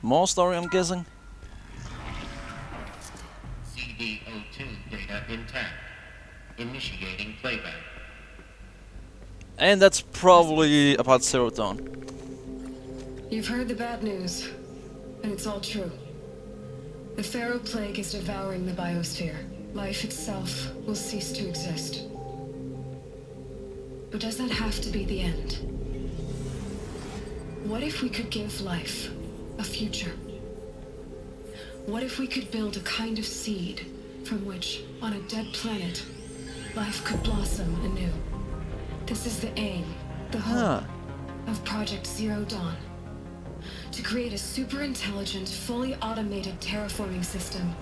More story, I'm guessing. CD02 data intact. Initiating playback. And that's probably about Zero Dawn. You've heard the bad news, and it's all true. The Pharaoh Plague is devouring the biosphere. Life itself will cease to exist. But does that have to be the end? What if we could give life a future? What if we could build a kind of seed from which, on a dead planet, life could blossom anew? This is the aim, the hope, of Project Zero Dawn. To create a super intelligent, fully automated terraforming system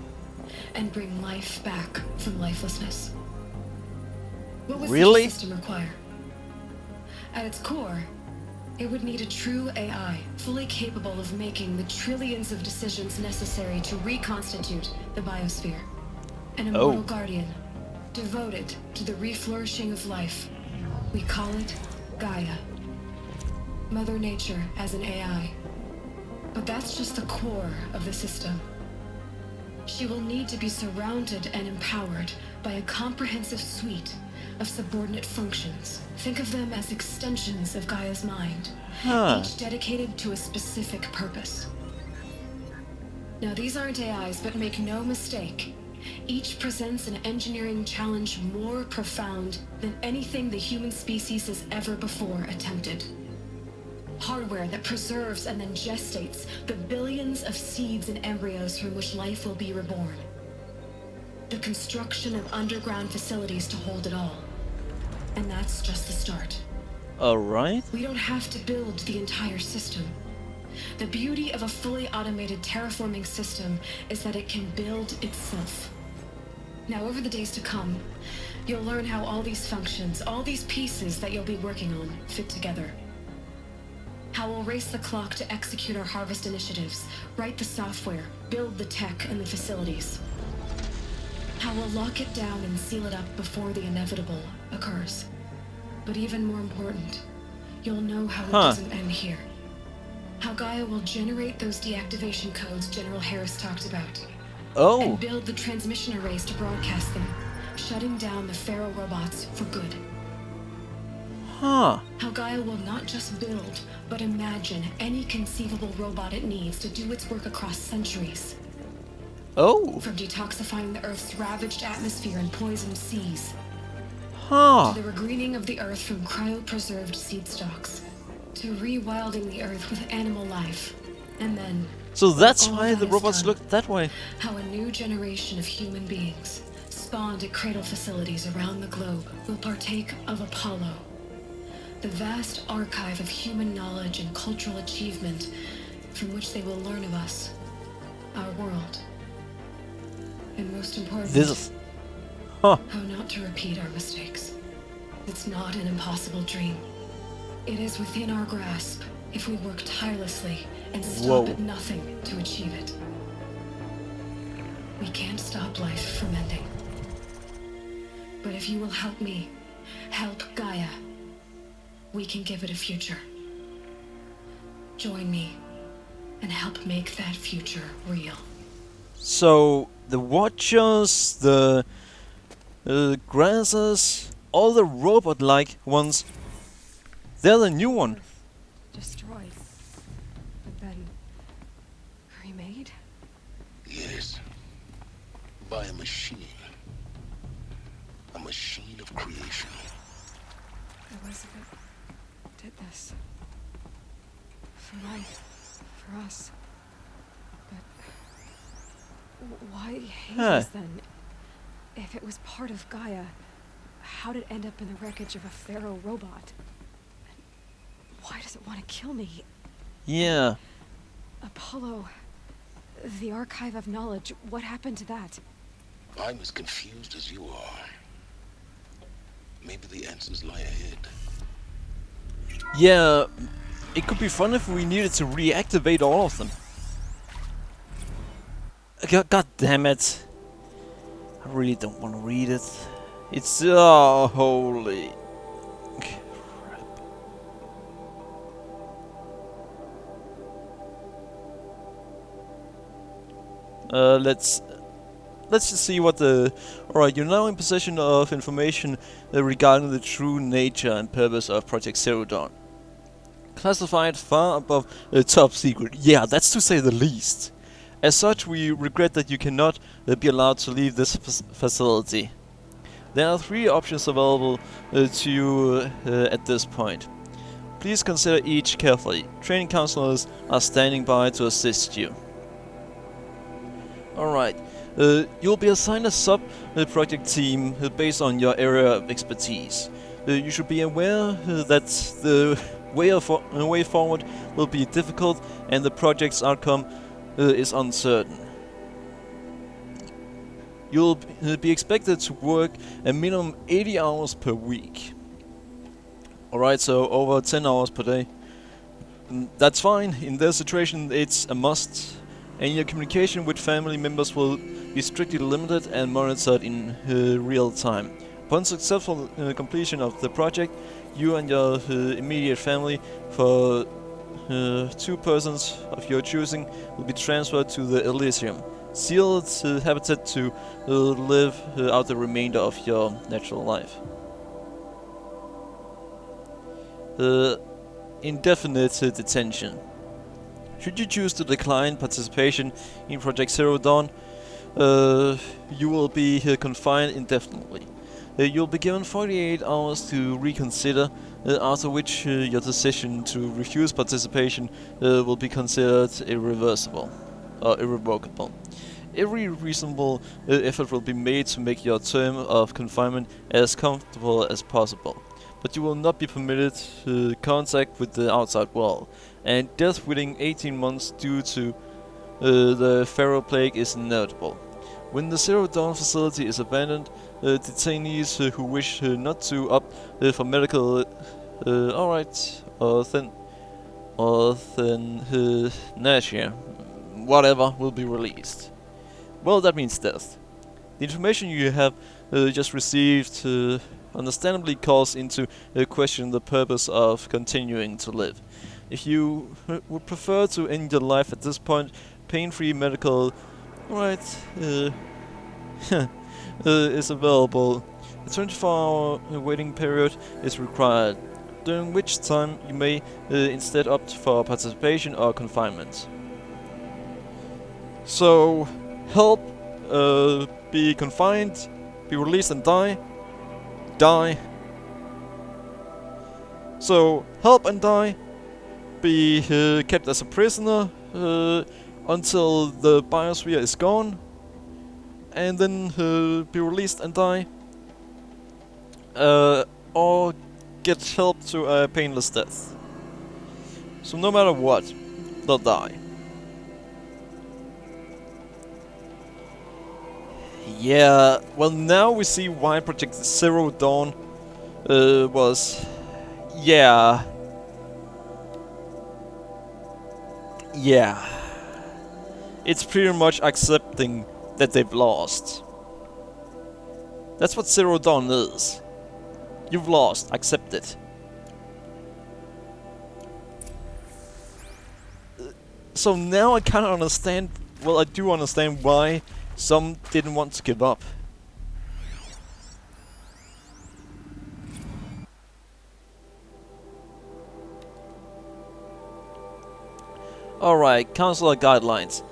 and bring life back from lifelessness. What would such a system require? At its core, it would need a true AI, fully capable of making the trillions of decisions necessary to reconstitute the biosphere. An immortal guardian, devoted to the reflourishing of life. We call it GAIA. Mother Nature as an AI. But that's just the core of the system. She will need to be surrounded and empowered by a comprehensive suite of subordinate functions. Think of them as extensions of Gaia's mind, each dedicated to a specific purpose. Now, these aren't AIs, but make no mistake, each presents an engineering challenge more profound than anything the human species has ever before attempted. Hardware that preserves and then gestates the billions of seeds and embryos from which life will be reborn. The construction of underground facilities to hold it all. And that's just the start. Alright. We don't have to build the entire system. The beauty of a fully automated terraforming system is that it can build itself. Now, over the days to come, you'll learn how all these functions, all these pieces that you'll be working on, fit together. How we'll race the clock to execute our harvest initiatives, write the software, build the tech and the facilities. How we'll lock it down and seal it up before the inevitable occurs. But even more important, you'll know how it doesn't end here. How Gaia will generate those deactivation codes General Harris talked about. And build the transmission arrays to broadcast them, shutting down the Pharaoh robots for good. How Gaia will not just build, but imagine any conceivable robot it needs to do its work across centuries. From detoxifying the Earth's ravaged atmosphere and poisoned seas, to the regreening of the Earth from cryopreserved seed stalks, to rewilding the Earth with animal life, and then... So that's why the robots look that way. How a new generation of human beings, spawned at cradle facilities around the globe, will partake of Apollo, the vast archive of human knowledge and cultural achievement from which they will learn of us, our world. And most important, how not to repeat our mistakes. It's not an impossible dream. It is within our grasp if we work tirelessly and stop at nothing to achieve it. We can't stop life from ending. But if you will help me, help Gaia, we can give it a future. Join me and help make that future real. So the Watchers, the Grassers, all the robot-like ones, they're the new one. Destroyed, but then remade? Yes, by a machine. A machine of creation. Elizabeth did this. For life, for us. But why Hades then? If it was part of Gaia, how did it end up in the wreckage of a Pharaoh robot? And why does it want to kill me? Yeah. Apollo, the archive of knowledge, what happened to that? I'm as confused as you are. Maybe the answers lie ahead. Yeah, it could be fun if we needed to reactivate all of them. God damn it. I really don't want to read it. It's holy crap. Let's just see what the... Alright, you're now in possession of information regarding the true nature and purpose of Project Zero Dawn. Classified far above top secret. Yeah, that's to say the least. As such, we regret that you cannot be allowed to leave this facility. There are 3 options available to you at this point. Please consider each carefully. Training counselors are standing by to assist you. Alright. You'll be assigned a sub-project team based on your area of expertise. You should be aware that the way forward will be difficult and the project's outcome is uncertain. You'll be expected to work a minimum 80 hours per week. Alright, so over 10 hours per day. That's fine. In their situation, it's a must. And your communication with family members will be strictly limited and monitored in real time. Upon successful completion of the project, you and your immediate family, for 2 persons of your choosing, will be transferred to the Elysium, sealed habitat to live out the remainder of your natural life. Indefinite detention. Should you choose to decline participation in Project Zero Dawn, you will be confined indefinitely. You'll be given 48 hours to reconsider, after which your decision to refuse participation will be considered irreversible or irrevocable. Every reasonable effort will be made to make your term of confinement as comfortable as possible, but you will not be permitted contact with the outside world, and death within 18 months due to the Pharaoh Plague is inevitable. When the Zero Dawn facility is abandoned, detainees who wish not to opt for medical euthanasia, whatever, will be released. Well, that means death. The information you have just received understandably calls into question the purpose of continuing to live. If you would prefer to end your life at this point, pain-free medical is available. A 24-hour waiting period is required, during which time you may instead opt for participation or confinement. So, help, be confined, be released and die. Die. So, help and die, be kept as a prisoner until the biosphere is gone, and then be released and die, or get help to a painless death. So no matter what, they'll die. Yeah, well now we see why Project Zero Dawn was... Yeah. It's pretty much accepting that they've lost. That's what Zero Dawn is. You've lost, accept it. So now I kinda understand, well I do understand why some didn't want to give up. Alright, counselor guidelines.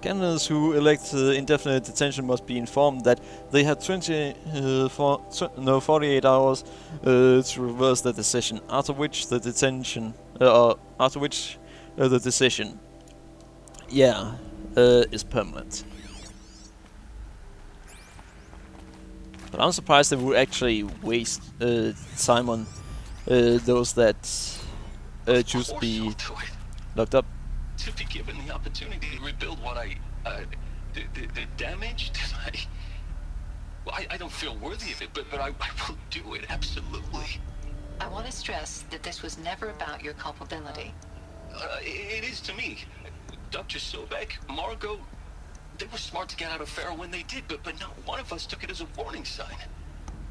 Candidates who elect indefinite detention must be informed that they have 48 hours to reverse the decision, after which the decision, is permanent. But I'm surprised they would actually waste time on those that choose to be locked up. To be given the opportunity to rebuild what the damage that I don't feel worthy of it, but I will do it, absolutely. I want to stress that this was never about your culpability. It is to me. Dr. Sobek, Margot, they were smart to get out of Pharaoh when they did, but not one of us took it as a warning sign.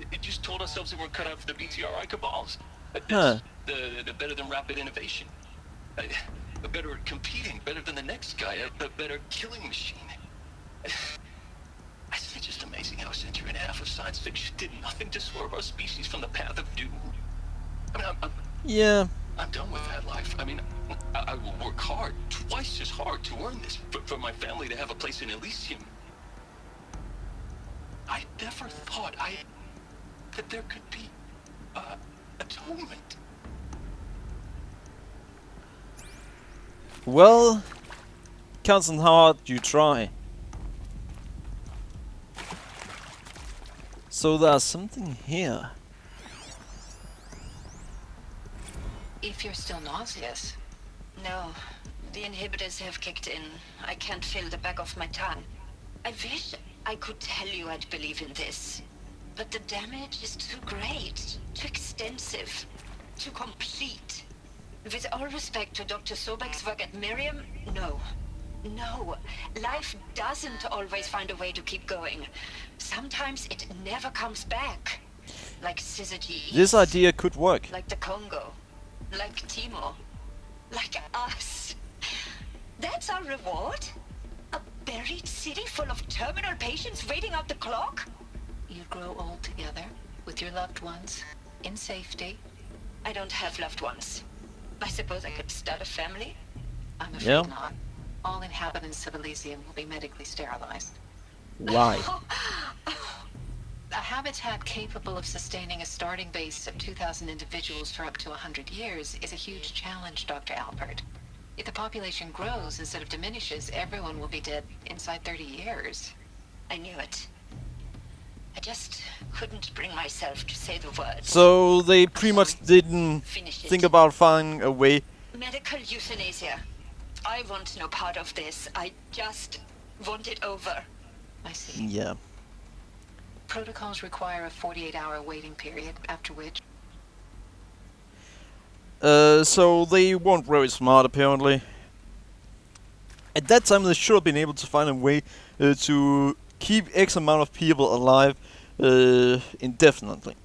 It just told ourselves that we're cut out for the BTRI cabals. That's the better than rapid innovation. Better at competing, better than the next guy, a better killing machine. It's just amazing how a century and a half of science fiction did nothing to swerve our species from the path of doom. I mean, Yeah. I'm done with that life. I mean, I will work hard, twice as hard to earn this, for my family to have a place in Elysium. I never thought that there could be, atonement. Well, counts on how hard you try. So there's something here. If you're still nauseous. No, the inhibitors have kicked in. I can't feel the back of my tongue. I wish I could tell you I'd believe in this. But the damage is too great, too extensive, too complete. With all respect to Dr. Sobek's work at Miriam, no. No, life doesn't always find a way to keep going. Sometimes it never comes back. Like Syzygy. This idea could work. Like the Congo. Like Timo. Like us. That's our reward? A buried city full of terminal patients waiting out the clock? You grow old together, with your loved ones, in safety. I don't have loved ones. I suppose I could start a family? I'm afraid Yeah. not. All inhabitants of Elysium will be medically sterilized. Why? A habitat capable of sustaining a starting base of 2,000 individuals for up to 100 years is a huge challenge, Dr. Alpert. If the population grows instead of diminishes, everyone will be dead inside 30 years. I knew it. I just couldn't bring myself to say the words. So they pretty much didn't Finish it. think about finding a way. Medical euthanasia. I want no part of this. I just want it over. I see. Yeah. Protocols require a 48-hour waiting period, after which... So they weren't very smart apparently. At that time they should have been able to find a way to keep X amount of people alive indefinitely.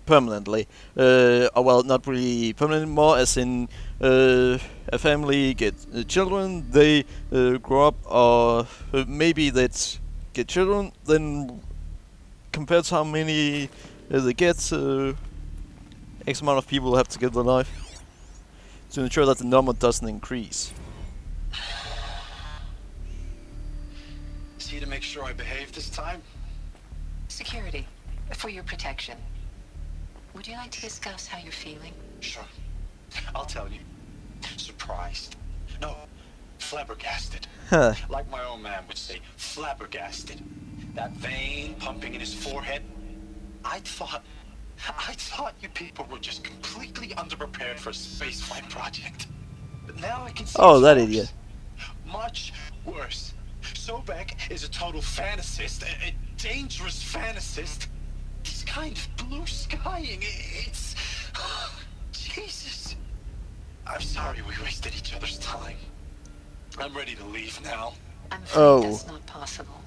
Permanently. Well, not really permanently, more as in a family get children, they grow up, or maybe they'd get children, then compared to how many they get, X amount of people have to get their life to ensure that the number doesn't increase. See to make sure I behave this time? Security, for your protection. Would you like to discuss how you're feeling? Sure. I'll tell you. Surprised. No, flabbergasted. Huh. Like my old man would say, flabbergasted. That vein pumping in his forehead. I thought you people were just completely underprepared for a spaceflight project. But now I can see Oh, it's that worse. idiot. Much worse. Sobek is a total fantasist, a dangerous fantasist. This kind of blue skying, it's... Jesus. I'm sorry we wasted each other's time. I'm ready to leave now. I'm afraid Oh. that's not possible.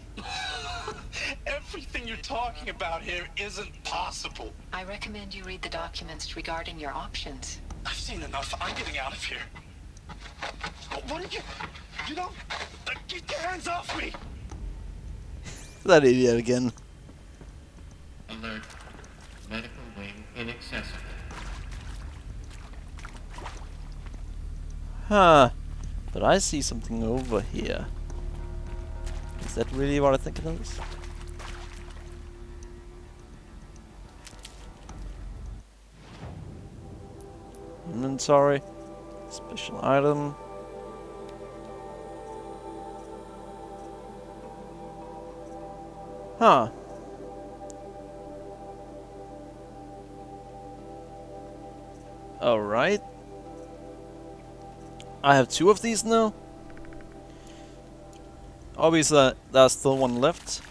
Everything you're talking about here isn't possible. I recommend you read the documents regarding your options. I've seen enough. I'm getting out of here. What are you... You don't... Get your hands off me! That idiot again. Alert. Medical wing inaccessible. Huh. But I see something over here. Is that really what I think it is? Inventory. Special item. Huh. Alright. I have 2 of these now. Obviously, there's still one left.